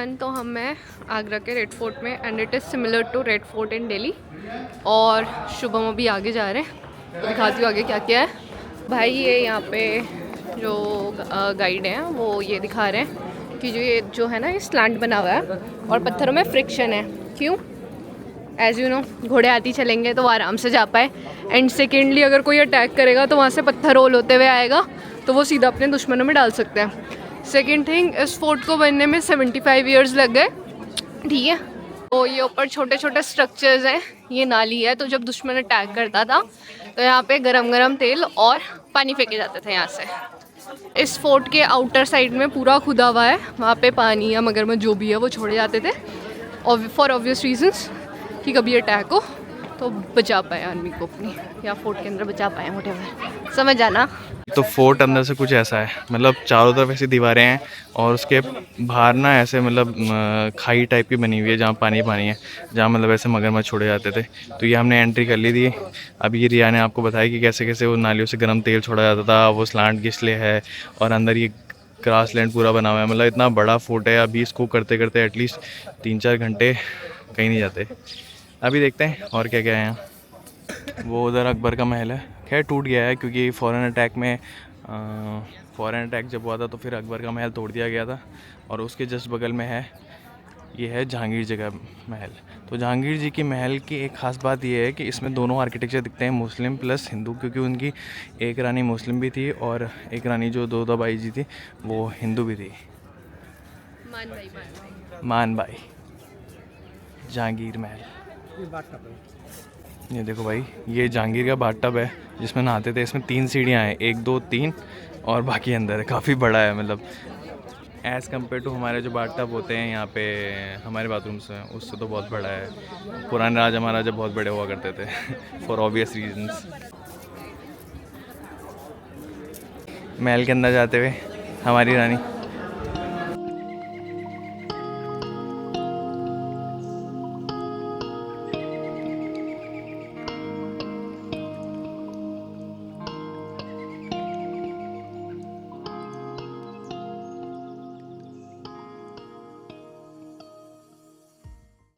Done. तो हम हैं आगरा के रेड फोर्ट में and it is similar to Red Fort in Delhi. और शुभम अभी आगे जा रहे हैं, तो दिखाती हूँ आगे क्या क्या है। भाई ये यहाँ पे जो गाइड हैं वो ये दिखा रहे हैं कि ये जो है ना ये स्लैंट बना हुआ है और पत्थरों में फ्रिक्शन है। क्यों? एज यू नो घोड़े आती चलेंगे तो वो आराम से जा पाए, एंड सेकेंडली अगर कोई अटैक करेगा तो वहाँ से पत्थर रोल होते हुए आएगा तो वो सीधा अपने दुश्मनों में डाल सकते हैं। सेकेंड थिंग, इस फोर्ट को बनने में 75 ईयर्स लग गए। ठीक है, तो ये ऊपर छोटे छोटे स्ट्रक्चर्स हैं, ये नाली है। तो जब दुश्मन अटैक करता था तो यहाँ पे गरम गरम तेल और पानी फेंके जाते थे यहाँ से। इस फोर्ट के आउटर साइड में पूरा खुदा हुआ है, वहाँ पे पानी या मगरमच्छ जो भी है वो छोड़े जाते थे और फॉर ऑब्वियस रीजंस कि कभी अटैक हो तो बचा पाए आर्मी को अपनी, या फोर्ट के अंदर बचा पाए, व्हाटएवर, समझ आना। तो फोर्ट अंदर से कुछ ऐसा है, मतलब चारों तरफ ऐसी दीवारें हैं और उसके बाहर ना ऐसे मतलब खाई टाइप की बनी हुई है जहाँ पानी पानी है, जहाँ मतलब ऐसे मगरमच्छ छोड़े जाते थे। तो ये हमने एंट्री कर ली थी। अभी ये रिया ने आपको बताया कि कैसे कैसे वो नालियों से गर्म तेल छोड़ा जाता था, वो स्लांट किस लिए है, और अंदर ये ग्रास लैंड पूरा बना हुआ है। मतलब इतना बड़ा फोर्ट है, अभी इसको करते करते एटलीस्ट 3-4 घंटे कहीं नहीं जाते। अभी देखते हैं और क्या क्या है यहाँ। वो उधर अकबर का महल है, खैर टूट गया है क्योंकि फ़ॉरेन अटैक जब हुआ था तो फिर अकबर का महल तोड़ दिया गया था। और उसके जस्ट बगल में है, ये है जहांगीर जी का महल। तो जहांगीर जी की महल की एक ख़ास बात ये है कि इसमें दोनों आर्किटेक्चर दिखते हैं, मुस्लिम प्लस हिंदू, क्योंकि उनकी एक रानी मुस्लिम भी थी और एक रानी जो दोदाबाई जी थी वो हिंदू भी थी। मान भाई जहांगीर महल। ये देखो भाई, ये जहांगीर का बाथ टब है जिसमें नहाते थे। इसमें 3 सीढ़ियाँ हैं, 1 2 3 और बाकी अंदर है। काफ़ी बड़ा है, मतलब एज़ कम्पेयर टू हमारे जो बाथ टब होते हैं यहाँ पे हमारे बाथरूम्स में, उससे तो बहुत बड़ा है। पुराने राजा महाराजा बहुत बड़े हुआ करते थे फॉर ऑब्वियस रीजंस। महल के अंदर जाते हुए हमारी रानी।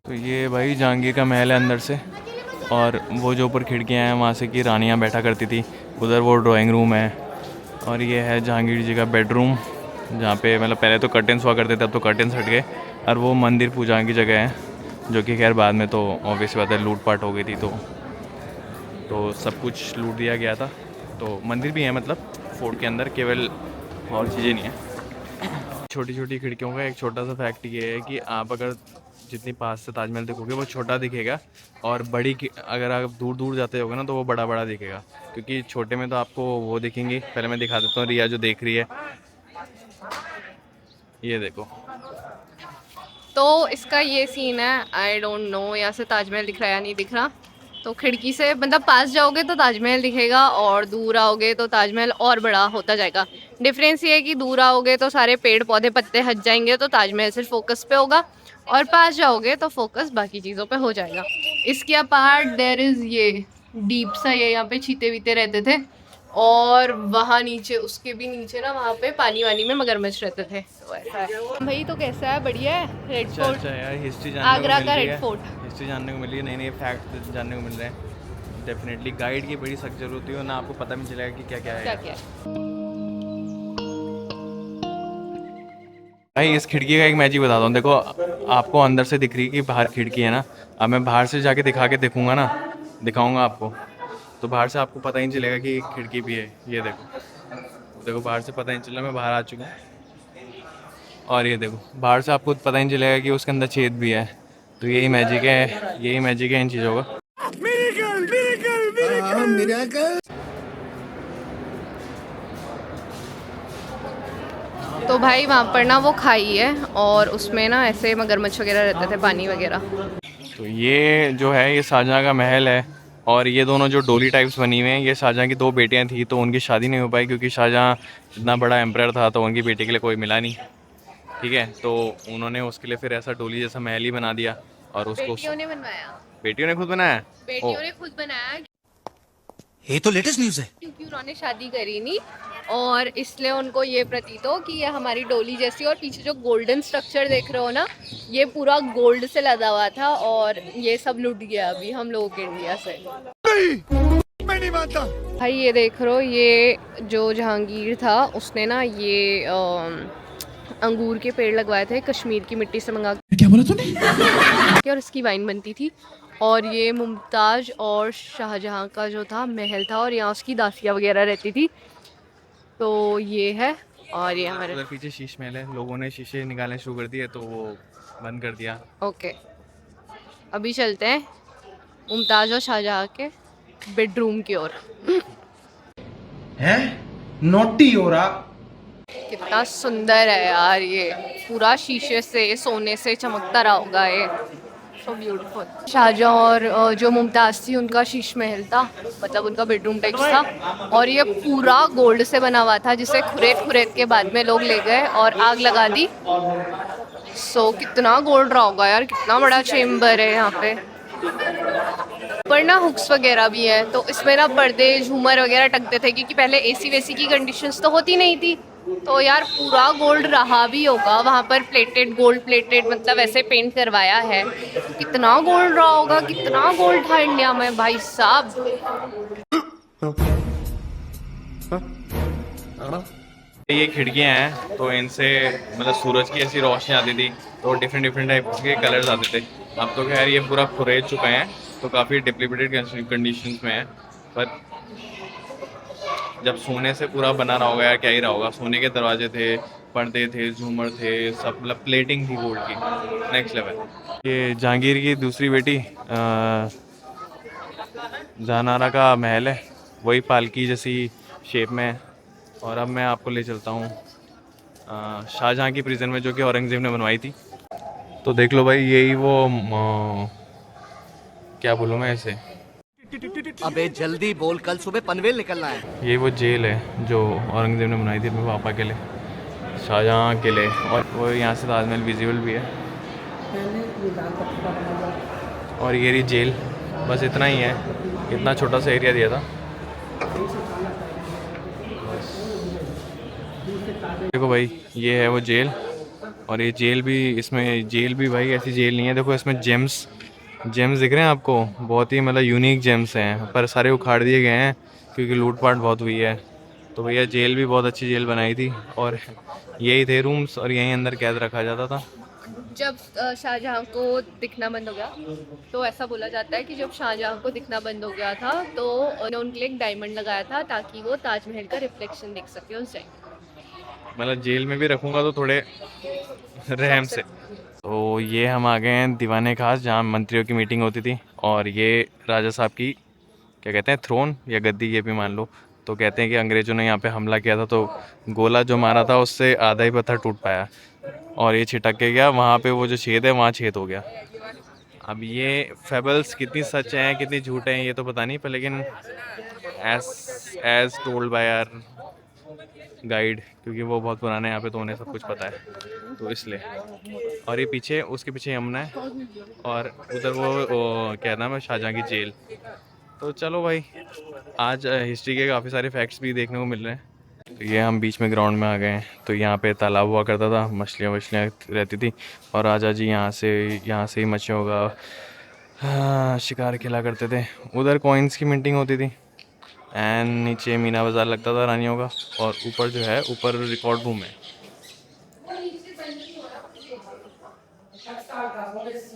तो ये भाई जहांगीर का महल है अंदर से, और वो जो ऊपर खिड़कियाँ हैं वहाँ से कि रानियाँ बैठा करती थी। उधर वो ड्राइंग रूम है, और ये है जहांगीर जी का बेडरूम जहाँ पे मतलब पहले तो कर्टेंस हुआ करते थे, अब तो कर्टेंस हट गए। और वो मंदिर पूजा की जगह है, जो कि खैर बाद में तो ऑब्वियस बात है लूटपाट हो गई थी, तो सब कुछ लूट दिया गया था। तो मंदिर भी है मतलब फोर्ट के अंदर, केवल और चीज़ें नहीं है। छोटी छोटी खिड़कियों का एक छोटा सा फैक्ट ये है कि आप अगर जितनी पास से ताजमहल देखोगे वो छोटा दिखेगा, और बड़ी अगर आप दूर दूर जाते होगे ना तो वो बड़ा बड़ा दिखेगा, क्योंकि छोटे में तो आपको वो दिखेंगी। पहले मैं दिखा देता हूँ, रिया जो देख रही है ये देखो। तो इसका ये सीन है, आई डोंट नो यहाँ से ताजमहल दिख रहा है या नहीं दिख रहा। तो खिड़की से मतलब पास जाओगे तो ताजमहल दिखेगा, और दूर आओगे तो ताजमहल और बड़ा होता जाएगा। डिफरेंस ये है कि दूर आओगे तो सारे पेड़ पौधे पत्ते हट जाएंगे तो ताजमहल सिर्फ फोकस पे होगा, और पास जाओगे तो फोकस बाकी चीज़ों पे हो जाएगा। इसके अपार्ट देयर इज़ ये डीप सा, ये यहाँ पे चीते वीते रहते थे, और वहाँ नीचे, उसके भी नीचे ना वहाँ पे पानी वानी में मगरमच्छ रहते थे। तो ऐसा है भाई। तो कैसा है? बढ़िया है रेड फोर्ट। अच्छा यार, हिस्ट्री जानने आगरा को का मिल रही रेड है, फोर्ट हिस्ट्री जानने को मिल रही है, नए नए फैक्ट जानने को मिल रहे हैं। डेफिनेटली गाइड की बड़ी सख्त जरूरत होती है, ना आपको पता भी चलेगा कि क्या क्या है। क्या क्या है। भाई इस खिड़की का एक मैजिक बताता हूँ। देखो आपको अंदर से दिख रही है कि बाहर खिड़की है ना, अब मैं बाहर से जाके दिखाऊंगा ना, दिखाऊंगा आपको, तो बाहर से आपको पता ही नहीं चलेगा कि खिड़की भी है। ये देखो, देखो बाहर से पता ही नहीं चला, मैं बाहर आ चुका हूँ। और ये देखो बाहर से आपको पता ही नहीं चलेगा कि उसके अंदर छेद भी है। तो यही मैजिक है, यही मैजिक है इन चीज़ों का। तो भाई वहाँ पर ना वो खाई है, और उसमें ना ऐसे मगरमच्छ वगैरह रहते थे, पानी वगैरह। तो ये जो है ये शाहजहाँ का महल है, और ये दोनों जो डोली टाइप्स बनी हुए हैं ये शाहजहाँ की 2 बेटियां थी, तो उनकी शादी नहीं हो पाई क्योंकि शाहजहाँ इतना बड़ा एम्परर था तो उनकी बेटी के लिए कोई मिला नहीं। ठीक है, तो उन्होंने उसके लिए फिर ऐसा डोली जैसा महल ही बना दिया, और उसको बेटियों ने बनवाया। बेटियों ने खुद बनाया। बेटियों ने खुद बनाया ये तो लेटेस्ट न्यूज़ है। क्योंकि उन्होंने शादी करी नहीं, और इसलिए उनको ये प्रतीत हो कि ये हमारी डोली जैसी। और पीछे जो गोल्डन स्ट्रक्चर देख रहे हो ना, ये पूरा गोल्ड से लदा हुआ था और ये सब लूट गया अभी हम लोगों के इंडिया से। मैं नहीं मानता भाई। ये देख रहे हो, ये जो जहांगीर था उसने ना ये अंगूर के पेड़ लगवाए थे कश्मीर की मिट्टी से मंगा के। क्या बोला तूने? और इसकी वाइन बनती थी। और ये मुमताज़ और शाहजहां का जो था महल था और यहाँ उसकी दासियाँ वगैरह रहती थी। तो ये है। और ये हमारे उधर पीछे शीश महल है, लोगों ने शीशे निकालने शुरू कर दिए तो वो बंद कर दिया। ओके, अभी चलते हैं मुमताज़ और शाहजहां के बेडरूम की ओर। है नोटी हो रहा। कितना सुंदर है यार, ये पूरा शीशे से सोने से चमकता रहा होगा ये। So beautiful. शाहजहां और जो मुमताज़ थी उनका शीश महल था, मतलब उनका बेडरूम टाइप था। और ये पूरा गोल्ड से बना हुआ था जिसे खुरेद खुरेद के बाद में लोग ले गए और आग लगा दी। सो कितना गोल्ड रहा होगा यार, कितना बड़ा चेम्बर है यहाँ पे। पर ना हुक्स वगैरह भी है, तो इसमें ना पर्दे झूमर वगैरह टंगते थे क्योंकि पहले एसी वेसी की कंडीशंस तो होती नहीं थी। तो यार पूरा गोल्ड रहा भी होगा वहाँ पर, प्लेटेड गोल्ड प्लेटेड, मतलब ऐसे पेंट करवाया है। कितना गोल्ड रहा होगा, कितना गोल्ड था इंडिया में भाई साहब। ये खिड़कियाँ हैं तो इनसे मतलब सूरज की ऐसी रोशनी आती थी तो डिफरेंट डिफरेंट टाइप के कलर्स आते थे। अब तो खैर ये पूरा खुरेद चुका है तो काफ़ी डिप्लीटेड कंडीशंस में है। पर जब सोने से पूरा बना रहा होगा यार, क्या ही रहा होगा। सोने के दरवाजे थे, पर्दे थे, झूमर थे, सब मतलब प्लेटिंग थी गोल्ड की, नेक्स्ट लेवल। ये जहांगीर की दूसरी बेटी जहानारा का महल है, वही पालकी जैसी शेप में है। और अब मैं आपको ले चलता हूँ शाहजहाँ की प्रिजन में, जो कि औरंगज़ेब ने बनवाई थी। तो देख लो भाई, यही वो क्या बोलूँ मैं इसे, अबे जल्दी बोल, कल सुबह पनवेल निकलना है। ये वो जेल है जो औरंगज़ेब ने बनाई थी अपने पापा के लिए, शाहजहाँ के लिए। और वो यहाँ से ताजमहल विजिबल भी है। और ये रही जेल, बस इतना ही है, इतना छोटा सा एरिया दिया था। देखो भाई, ये है वो जेल। और ये जेल भी, इसमें जेल भी भाई ऐसी जेल नहीं है। देखो इसमें जेम्स दिख रहे हैं आपको, बहुत ही मतलब यूनिक जेम्स हैं, पर सारे उखाड़ दिए गए हैं क्योंकि लूटपाट बहुत हुई है। तो भैया जेल भी बहुत अच्छी जेल बनाई थी और यही थे रूम्स और यहीं अंदर कैद रखा जाता था। जब शाहजहां को दिखना बंद हो गया, तो ऐसा बोला जाता है कि जब शाहजहां को दिखना बंद हो गया था तो उन्होंने उनके लिए एक डायमंड लगाया था ताकि वो ताजमहल का रिफ्लेक्शन देख सके उस टाइम। मतलब जेल में भी रखूँगा तो थोड़े रहम से। तो ये हम आ गए हैं दीवाने खास, जहाँ मंत्रियों की मीटिंग होती थी। और ये राजा साहब की क्या कहते हैं, थ्रोन या गद्दी, ये भी मान लो। तो कहते हैं कि अंग्रेज़ों ने यहाँ पे हमला किया था तो गोला जो मारा था उससे आधा ही पत्थर टूट पाया और ये छिटक के गया वहाँ पे, वो जो छेद है वहाँ छेद हो गया। अब ये फेबल्स कितनी सच हैं कितनी झूठ हैं ये तो पता नहीं, पर लेकिन as told by our guide, क्योंकि वो बहुत पुराने यहाँ पे तो उन्हें सब कुछ पता है, तो इसलिए। और ये पीछे, उसके पीछे यमुना है और उधर वो क्या नाम है, शाहजहाँ की जेल। तो चलो भाई, आज हिस्ट्री के काफ़ी सारे फैक्ट्स भी देखने को मिल रहे हैं। तो ये हम बीच में ग्राउंड में आ गए हैं। तो यहाँ पे तालाब हुआ करता था, मछलियाँ रहती थी और राजा जी यहाँ से ही मछलियों का शिकार खेला करते थे। उधर कॉइन्स की मिंटिंग होती थी एंड नीचे मीना बाज़ार लगता था रानियों का। और ऊपर जो है, ऊपर रिकॉर्ड रूम है।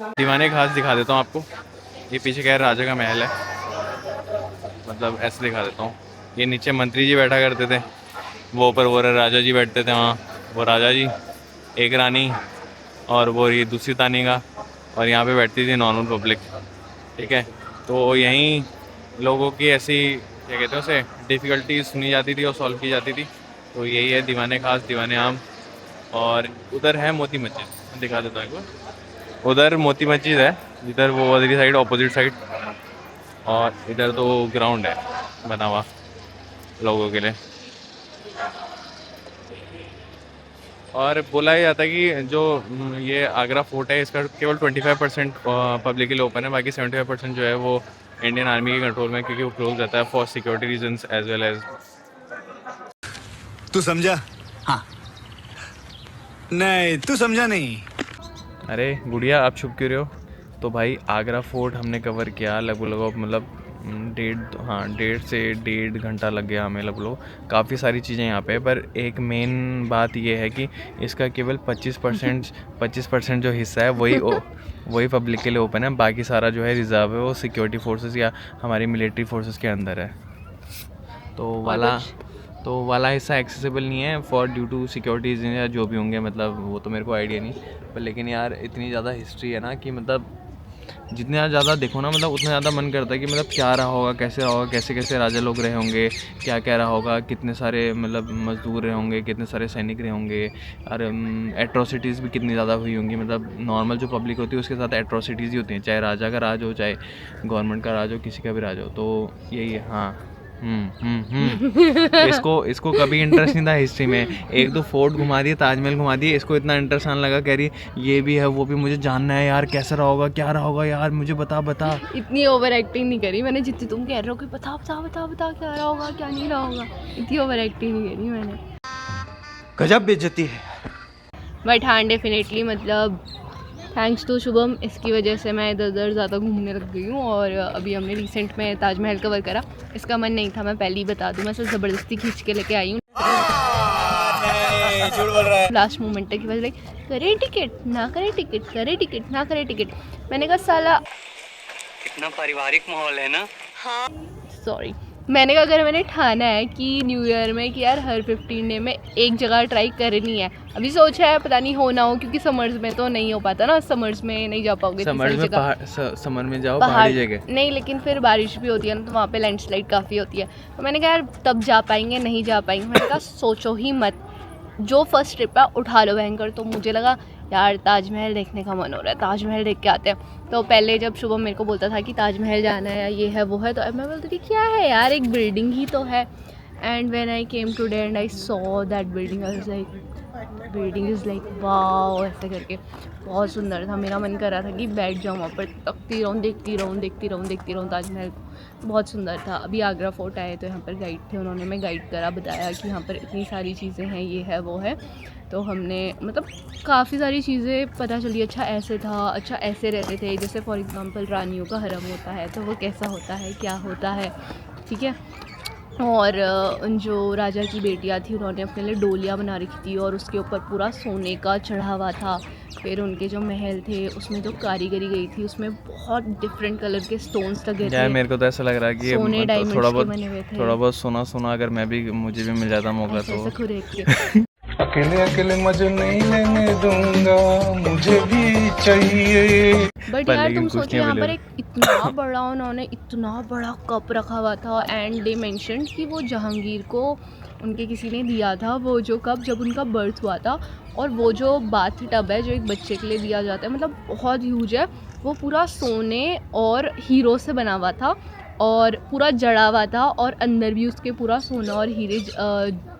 दीवाने खास दिखा देता हूँ आपको। ये पीछे क्या है, राजा का महल है, मतलब ऐसे दिखा देता हूँ। ये नीचे मंत्री जी बैठा करते थे, वो ऊपर वो राजा जी बैठते थे वहाँ, वो राजा जी, एक रानी और वो ये दूसरी तानी का। और यहाँ पे बैठती थी नॉर्मल पब्लिक, ठीक है। तो यहीं लोगों की ऐसी क्या कहते हैं उसे, डिफ़िकल्टीज सुनी जाती थी और सॉल्व की जाती थी। तो यही है दीवाने खास, दीवाने आम। और उधर है मोती मस्जिद, दिखा देता हूँ एक बार। उधर मोती मस्जिद है, इधर वो वाली साइड, ऑपोजिट साइड। और इधर तो ग्राउंड है बना हुआ लोगों के लिए। और बोला जाता है कि जो ये आगरा फोर्ट है, इसका केवल 25% पब्लिक के लिए ओपन है, बाकी 75% जो है वो इंडियन आर्मी के कंट्रोल में, क्योंकि वो क्लोज रहता है for security reasons as well as. तू समझा? हाँ। नहीं, तू समझा नहीं। अरे गुड़िया, आप छुप क्यों रहे हो? तो भाई आगरा फोर्ट हमने कवर किया लगभग मतलब 1.5 घंटा लग गया हमें लगभग। काफ़ी सारी चीज़ें यहाँ पे, पर एक मेन बात ये है कि इसका केवल 25% जो हिस्सा है वही पब्लिक के लिए ओपन है। बाकी सारा जो है रिजर्व है, वो सिक्योरिटी फोर्सेस या हमारी मिलिट्री फोर्सेस के अंदर है। तो वाला हिस्सा एक्सेसिबल नहीं है for due to security reason या जो भी होंगे, मतलब वो तो मेरे को आइडिया नहीं। पर लेकिन यार इतनी ज़्यादा हिस्ट्री है ना कि मतलब जितना ज़्यादा देखो ना, मतलब उतना ज़्यादा मन करता है कि मतलब क्या रहा होगा, कैसे रहा होगा, कैसे कैसे राजा लोग रहे होंगे, क्या क्या रहा होगा, कितने सारे मतलब मजदूर रहे होंगे, कितने सारे सैनिक रहे होंगे, और एट्रोसिटीज़ भी कितनी ज़्यादा हुई होंगी। मतलब नॉर्मल जो पब्लिक होती है उसके साथ एट्रोसिटीज़ ही होती हैं, चाहे राजा का राज हो, चाहे गवर्नमेंट का राज हो, किसी का भी राज हो। तो यही है। हाँ। इसको कभी इंटरेस्ट नहीं था हिस्ट्री में। एक दो फोर्ट घुमा दिए, ताजमहल घुमा दिए, इसको इतना इंटरेस्ट आने लगा, कह रही ये भी है वो भी, मुझे जानना है यार, कैसा रहा होगा, क्या रहा होगा यार, मुझे बता। इतनी ओवर एक्टिंग नहीं करी मैंने जितनी तुम कह रहे हो कि बता क्या रहा होगा, क्या नहीं रहा होगा। इतनी ओवर एक्टिंग नहीं करी मैंने। गजब बेइज्जती है। बट हाँ, डेफिनेटली मतलब थैंक्स टू शुभम, इसकी वजह से मैं इधर उधर ज़्यादा घूमने लग गई हूँ। और अभी हमने रिसेंट में ताजमहल कवर करा। इसका मन नहीं था, मैं पहले ही बता दूँ, मैं सिर्फ ज़बरदस्ती खींच के लेके आई हूँ। लास्ट मोमेंट तक बस लाइक करे टिकट ना करे टिकट, करे टिकट ना करे टिकट। मैंने कहा साला कितना पारिवारिक माहौल है ना। हाँ सॉरी, मैंने कहा अगर मैंने ठाना है कि न्यू ईयर में कि यार हर 15 डे में एक जगह ट्राई करनी है। अभी सोचा है, पता नहीं हो ना हो, क्योंकि समर्स में तो नहीं हो पाता ना, समर्स में नहीं जा पाओगे। समर में जाओ पहाड़ी जगह नहीं, लेकिन फिर बारिश भी होती है ना, तो वहाँ पे लैंडस्लाइड काफ़ी होती है। तो मैंने कहा यार तब जा पाएंगे, नहीं जा पाएंगे। मैंने कहा सोचो ही मत, जो फर्स्ट ट्रिप है उठा लो भयंकर। तो मुझे लगा यार ताजमहल देखने का मन हो रहा है, ताजमहल देख के आते हैं। तो पहले जब शुभम मेरे को बोलता था कि ताजमहल जाना है या ये है वो है, तो मैं बोलती थी क्या है यार, एक बिल्डिंग ही तो है। And when I came today and I saw that building, I was like building is like wow, ऐसे करके बहुत सुंदर था। मेरा मन कर रहा था कि बैठ जाऊँ वहाँ पर, तकती रहूँ, देखती रहूँ ताजमहल। बहुत सुंदर था। अभी आगरा फोर्ट आए तो यहाँ पर गाइड थे, उन्होंने मैं गाइड करा, बताया कि यहाँ पर इतनी सारी चीज़ें हैं, ये है वो है। तो हमने मतलब काफ़ी सारी चीज़ें पता चली। अच्छा ऐसे था, अच्छा ऐसे रहते थे। जैसे फॉर एग्ज़ाम्पल रानियों का हरम होता है, तो वो कैसा होता है, क्या होता है, ठीक है। और जो राजा की बेटियां थी, उन्होंने अपने लिए डोलियाँ बना रखी थी और उसके ऊपर पूरा सोने का चढ़ावा था। फिर उनके जो महल थे उसमें जो कारीगरी गई थी, उसमें बहुत डिफरेंट कलर के स्टोन्स लगे थे। मेरे को तो ऐसा लग रहा है कि सोने डायमंड्स के बने हुए थे। थोड़ा बहुत सोना अगर मुझे भी मिल जाता मौका तो ऐसे खुरेद के अकेले मजे नहीं लेने दूंगा, मुझे भी चाहिए। बट यार तुम सोचो, यहाँ पर एक इतना बड़ा, उन्होंने इतना बड़ा कप रखा हुआ था। एंड दे मेंशन कि वो जहांगीर को उनके किसी ने दिया था वो जो कप, जब उनका बर्थ हुआ था। और वो जो बाथ टब है जो एक बच्चे के लिए दिया जाता है, मतलब बहुत ह्यूज है, वो पूरा सोने और हीरो से बना हुआ था और पूरा जड़ा हुआ था। और अंदर भी उसके पूरा सोना और हीरे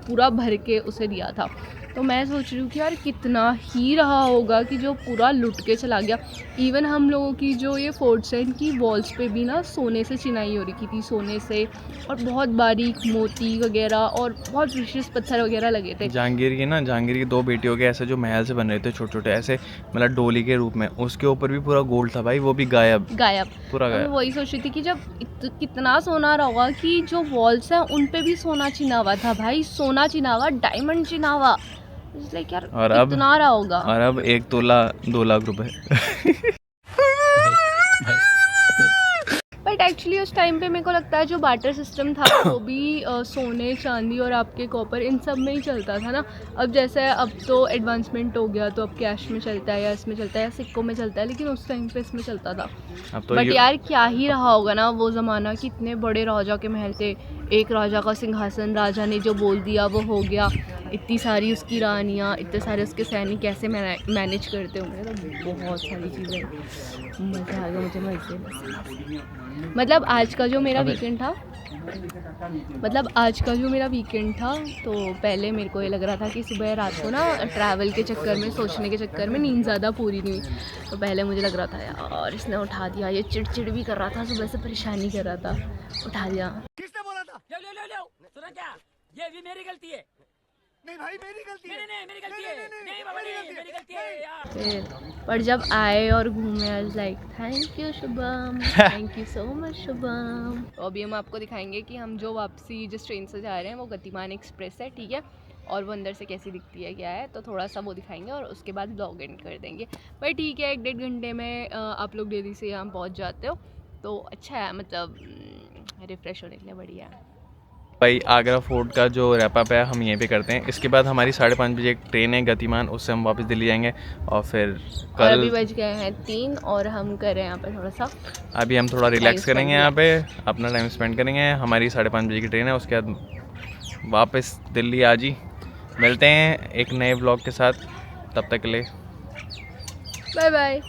पूरा भर के उसे दिया था। तो मैं सोच रही हूँ कि यार कितना ही रहा होगा कि जो पूरा लुट के चला गया। इवन हम लोगों की जो ये फोर्ट्स हैं, इनकी वॉल्स पे भी ना सोने से चिनाई हो रखी थी, सोने से, और बहुत बारीक मोती वगैरह और बहुत प्रीशियस पत्थर वगैरह लगे थे। जहांगीर की 2 बेटियों के ऐसे जो महल से बन रहे थे छोटे छोटे ऐसे, मतलब डोली के रूप में, उसके ऊपर भी पूरा गोल्ड था भाई, वो भी गायब पूरा गायब। वही सोच रही थी कि जब कितना सोना रहा होगा कि जो वॉल्स हैं उन पे भी सोना चिना हुआ था भाई, सोना चिना हुआ, डायमंड चिना हुआ। लाइक यार कितना रहा होगा। और अब 1 तोला 2 लाख रुपए। बट एक्चुअली उस टाइम पे मेरे को लगता है जो बार्टर सिस्टम था वो भी सोने चांदी और आपके कॉपर इन सब में ही चलता था ना। अब जैसे अब तो एडवांसमेंट हो गया, तो अब कैश में चलता है या इसमें चलता है या सिक्कों में चलता है, लेकिन उस टाइम पे इसमें चलता था। अब तो बट यार क्या ही रहा होगा ना वो ज़माना, कितने बड़े राजा के महल थे, एक राजा का सिंहासन, राजा ने जो बोल दिया वो हो गया। इतनी सारी उसकी रानियाँ, इतने सारे उसके सैनिक कैसे मैनेज करते होंगे, तो बहुत सारी चीज़ें। मज़ा आ गया मुझे मज़े। मतलब आज का जो मेरा वीकेंड था, तो पहले मेरे को ये लग रहा था कि सुबह रात को ना ट्रैवल के चक्कर में, सोचने के चक्कर में नींद ज़्यादा पूरी नहीं हुई। तो पहले मुझे लग रहा था यार इसने उठा दिया, ये चिड़चिड़ भी कर रहा था, सुबह से परेशानी कर रहा था, उठा दिया। किसने बोला था? ले सुना क्या? ये भी मेरी गलती है। पर जब आए और घूमे I was like thank you Shubham, thank you so much Shubham. तो अभी हम आपको दिखाएंगे कि हम जो वापसी जिस ट्रेन से जा रहे हैं वो गतिमान एक्सप्रेस है, ठीक है, और वो अंदर से कैसी दिखती है क्या है, तो थोड़ा सा वो दिखाएंगे और उसके बाद ब्लॉग एंड कर देंगे। पर ठीक है, 1-1.5 घंटे में आप लोग दिल्ली से यहाँ पहुँच जाते हो तो अच्छा है, मतलब रिफ़्रेश होने के लिए बढ़िया है। भाई आगरा फोर्ट का जो रैपअप है हम यहीं पे करते हैं। इसके बाद हमारी 5:30 बजे एक ट्रेन है गतिमान, उससे हम वापस दिल्ली जाएंगे और फिर और कल अभी बज गए हैं 3 और हम कर रहे हैं यहाँ पे थोड़ा सा अभी हम थोड़ा रिलैक्स spend करेंगे, यहाँ पे अपना टाइम स्पेंड करेंगे। हमारी 5:30 बजे की ट्रेन है, उसके बाद वापस दिल्ली आज ही मिलते हैं एक नए ब्लॉग के साथ। तब तक के लिए बाय बाय।